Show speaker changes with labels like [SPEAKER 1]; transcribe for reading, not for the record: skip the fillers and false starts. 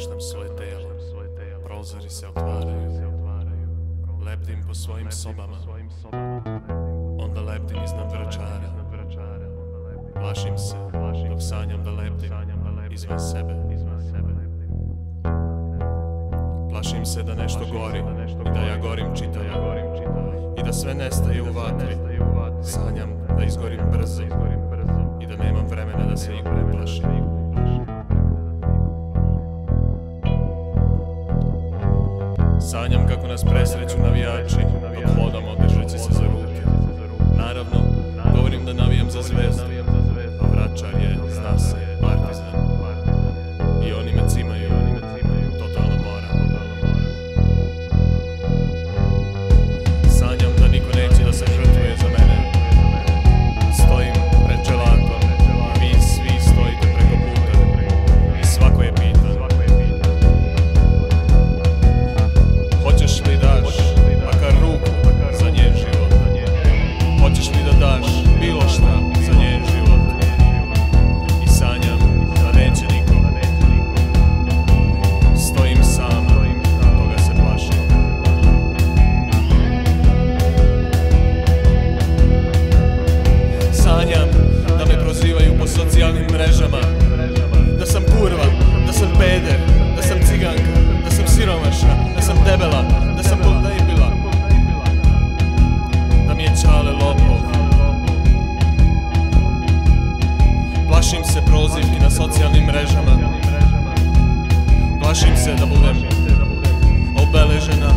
[SPEAKER 1] Opuštam svoje telo, prozori se otvaraju, lebdim po svojim sobama, onda lebdim iznad vračara. Plašim se dok sanjam da lebdim izvan sebe. Plašim se da nešto gori i da ja gorim čitavo i da sve nestaje u vatri. Sanjam da izgorim brzo i da nemam vremena da se niko ne plaši. Sanjam kako nas presreću navijači dok hodamo držeći se za ruke. Naravno, govorim da navijam za Zvezdu, a Vračar je, zna se, Partizan. I oni me cimaju, totalno moram. Sanjam da niko neće da se žrtvuje za mene. Stojim pred dželatom i vi svi stojite preko puta i svako je pitan: hoćeš li daš makar ruku za njen život? Hoćeš li da daš bilo šta za njen život? I sanjam da neće niko. Stojim sam, toga se plašim. Sanjam da me prozivaju po socijalnim mrežama, da sam kurva, da sam peder, da sam ciganka, da sam siromašna, da sam debela, da sam podnajbila, da mi je čale lopov. Plašim se prozivki na socijalnim mrežama. Plašim se da budem obeležena